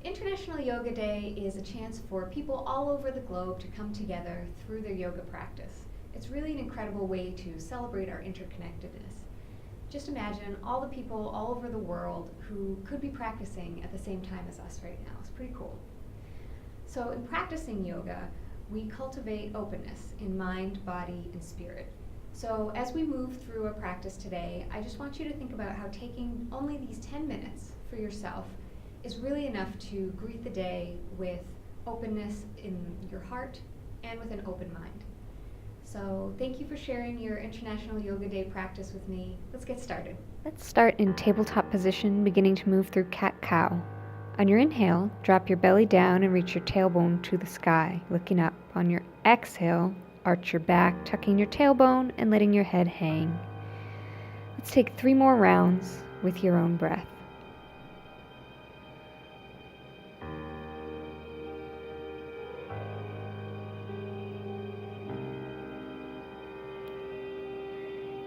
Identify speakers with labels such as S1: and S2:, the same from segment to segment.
S1: International Yoga Day is a chance for people all over the globe to come together through their yoga practice. It's really an incredible way to celebrate our interconnectedness. Just imagine all the people all over the world who could be practicing at the same time as us right now. It's pretty cool. So in practicing yoga, we cultivate openness in mind, body, and spirit. So as we move through a practice today, I just want you to think about how taking only these 10 minutes for yourself is really enough to greet the day with openness in your heart and with an open mind. So thank you for sharing your International Yoga Day practice with me. Let's get started.
S2: Let's start in tabletop position, beginning to move through cat-cow. On your inhale, drop your belly down and reach your tailbone to the sky, looking up. On your exhale, arch your back, tucking your tailbone and letting your head hang. Let's take 3 more rounds with your own breath.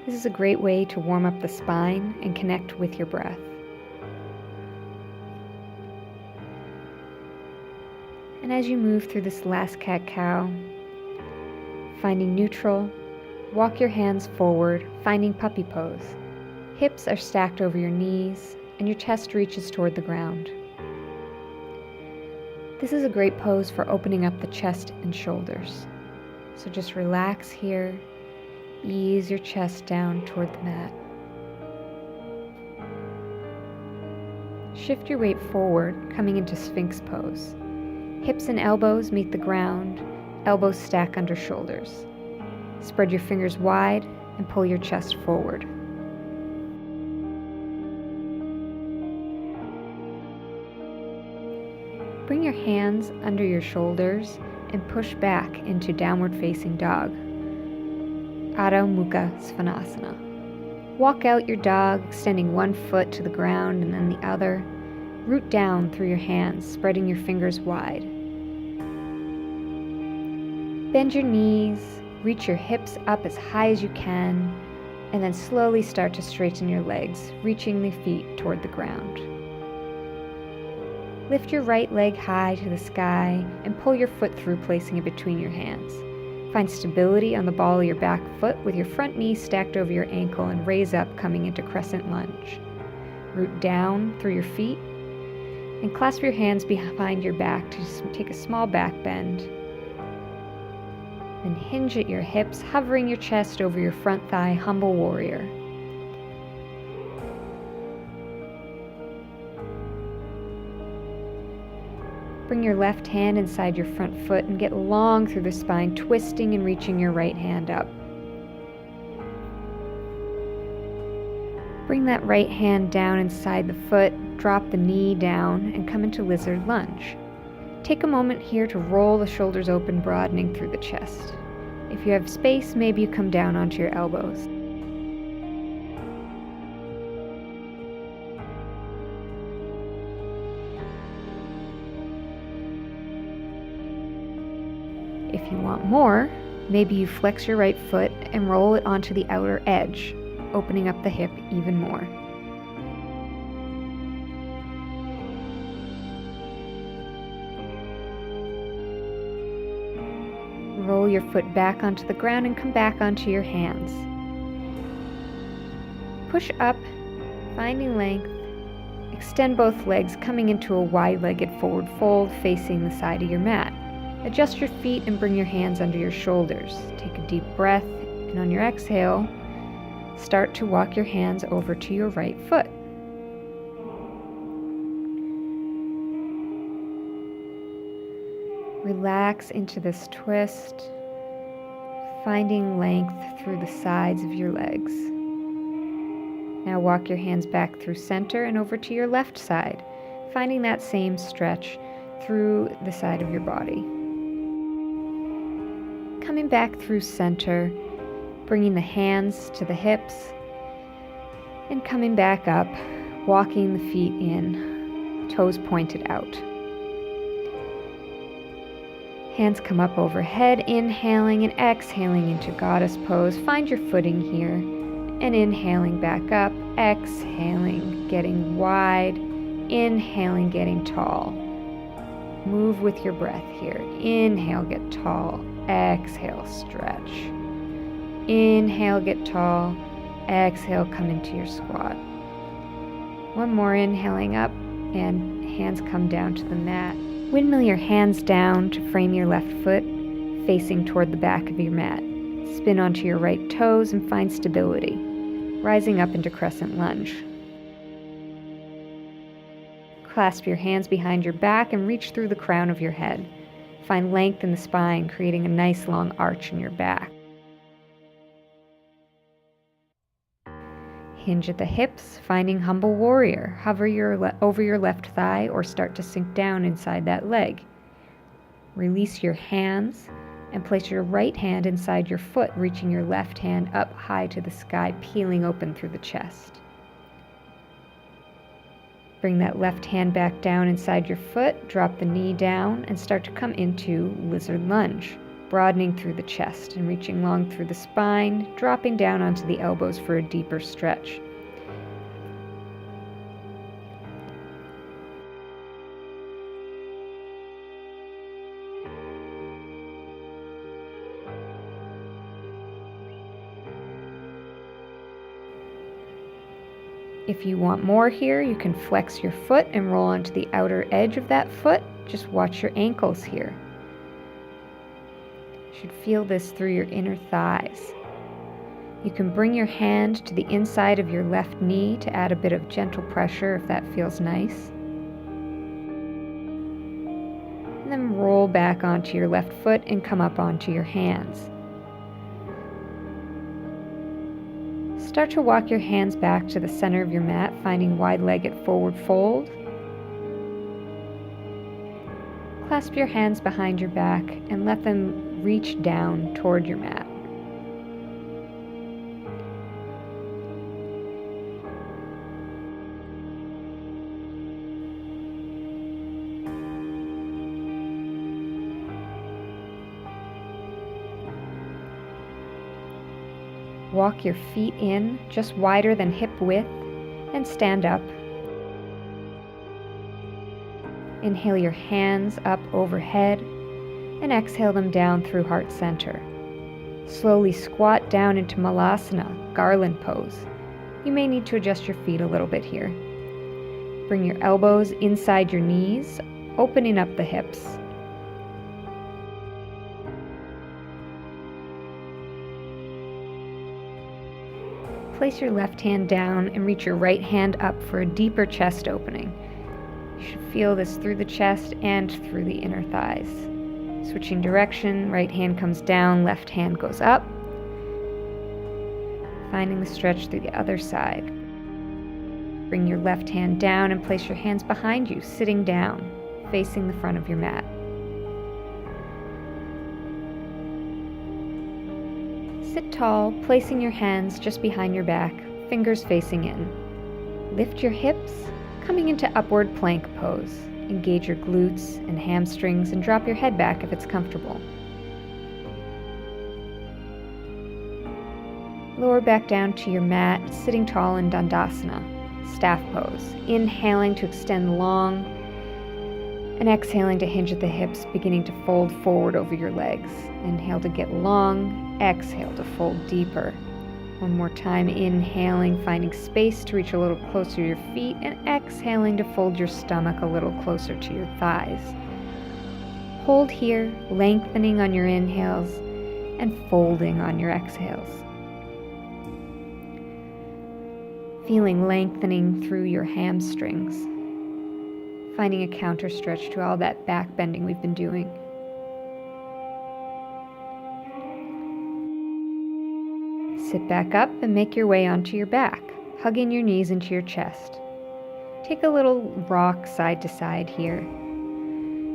S2: This is a great way to warm up the spine and connect with your breath. And as you move through this last cat-cow, finding neutral, walk your hands forward, finding puppy pose. Hips are stacked over your knees and your chest reaches toward the ground. This is a great pose for opening up the chest and shoulders. So just relax here. Ease your chest down toward the mat. Shift your weight forward, coming into Sphinx pose. Hips and elbows meet the ground, elbows stack under shoulders. Spread your fingers wide and pull your chest forward. Bring your hands under your shoulders and push back into downward facing dog. Adho Mukha Svanasana. Walk out your dog, extending one foot to the ground and then the other. Root down through your hands, spreading your fingers wide. Bend your knees, reach your hips up as high as you can, and then slowly start to straighten your legs, reaching the feet toward the ground. Lift your right leg high to the sky and pull your foot through, placing it between your hands. Find stability on the ball of your back foot with your front knee stacked over your ankle and raise up, coming into crescent lunge. Root down through your feet and clasp your hands behind your back to take a small back bend. Then hinge at your hips, hovering your chest over your front thigh, humble warrior. Bring your left hand inside your front foot and get long through the spine, twisting and reaching your right hand up. Bring that right hand down inside the foot, drop the knee down, and come into lizard lunge. Take a moment here to roll the shoulders open, broadening through the chest. If you have space, maybe you come down onto your elbows. If you want more, maybe you flex your right foot and roll it onto the outer edge, opening up the hip even more. Roll your foot back onto the ground and come back onto your hands. Push up, finding length. Extend both legs, coming into a wide-legged forward fold facing the side of your mat. Adjust your feet and bring your hands under your shoulders. Take a deep breath, and on your exhale, start to walk your hands over to your right foot. Relax into this twist, finding length through the sides of your legs. Now walk your hands back through center and over to your left side, finding that same stretch through the side of your body. Coming back through center, bringing the hands to the hips, and coming back up, walking the feet in, toes pointed out. Hands come up overhead, inhaling and exhaling into goddess pose. Find your footing here, and inhaling back up, exhaling, getting wide, inhaling, getting tall. Move with your breath here. Inhale, get tall. Exhale, stretch. Inhale, get tall. Exhale, come into your squat. One more, inhaling up, and hands come down to the mat. Windmill your hands down to frame your left foot, facing toward the back of your mat. Spin onto your right toes and find stability, rising up into crescent lunge. Clasp your hands behind your back and reach through the crown of your head. Find length in the spine, creating a nice long arch in your back. Hinge at the hips, finding humble warrior. Hover over your left thigh or start to sink down inside that leg. Release your hands and place your right hand inside your foot, reaching your left hand up high to the sky, peeling open through the chest. Bring that left hand back down inside your foot, drop the knee down, and start to come into lizard lunge, broadening through the chest and reaching long through the spine, dropping down onto the elbows for a deeper stretch. If you want more here, you can flex your foot and roll onto the outer edge of that foot. Just watch your ankles here. You should feel this through your inner thighs. You can bring your hand to the inside of your left knee to add a bit of gentle pressure if that feels nice. And then roll back onto your left foot and come up onto your hands. Start to walk your hands back to the center of your mat, finding wide-legged forward fold. Clasp your hands behind your back and let them reach down toward your mat. Walk your feet in, just wider than hip width, and stand up. Inhale your hands up overhead, and exhale them down through heart center. Slowly squat down into Malasana, garland pose. You may need to adjust your feet a little bit here. Bring your elbows inside your knees, opening up the hips. Place your left hand down and reach your right hand up for a deeper chest opening. You should feel this through the chest and through the inner thighs. Switching direction, right hand comes down, left hand goes up. Finding the stretch through the other side. Bring your left hand down and place your hands behind you, sitting down, facing the front of your mat. Sit tall, placing your hands just behind your back, fingers facing in. Lift your hips, coming into upward plank pose. Engage your glutes and hamstrings and drop your head back if it's comfortable. Lower back down to your mat, sitting tall in Dandasana, staff pose. Inhaling to extend long and exhaling to hinge at the hips, beginning to fold forward over your legs. Inhale to get long, exhale to fold deeper. One more time, inhaling, finding space to reach a little closer to your feet, and exhaling to fold your stomach a little closer to your thighs. Hold here, lengthening on your inhales and folding on your exhales. Feeling lengthening through your hamstrings. Finding a counter stretch to all that back bending we've been doing. Sit back up and make your way onto your back, hugging your knees into your chest. Take a little rock side to side here,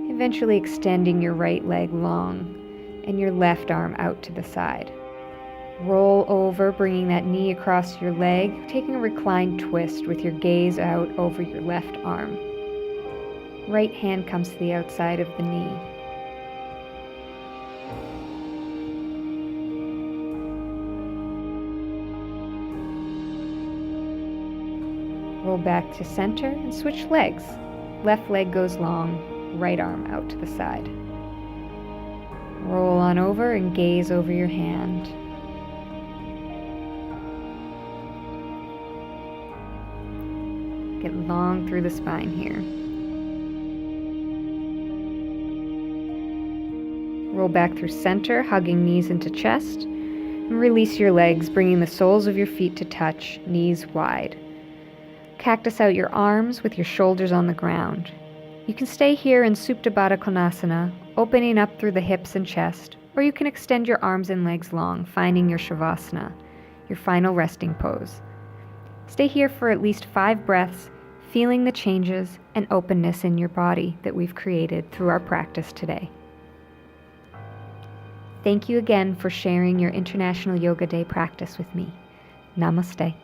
S2: eventually extending your right leg long and your left arm out to the side. Roll over, bringing that knee across your leg, taking a reclined twist with your gaze out over your left arm. Right hand comes to the outside of the knee. Roll back to center and switch legs. Left leg goes long, right arm out to the side. Roll on over and gaze over your hand. Get long through the spine here. Roll back through center, hugging knees into chest. And release your legs, bringing the soles of your feet to touch, knees wide. Cactus out your arms with your shoulders on the ground. You can stay here in Supta Baddha Konasana, opening up through the hips and chest, or you can extend your arms and legs long, finding your Shavasana, your final resting pose. Stay here for at least 5 breaths, feeling the changes and openness in your body that we've created through our practice today. Thank you again for sharing your International Yoga Day practice with me. Namaste.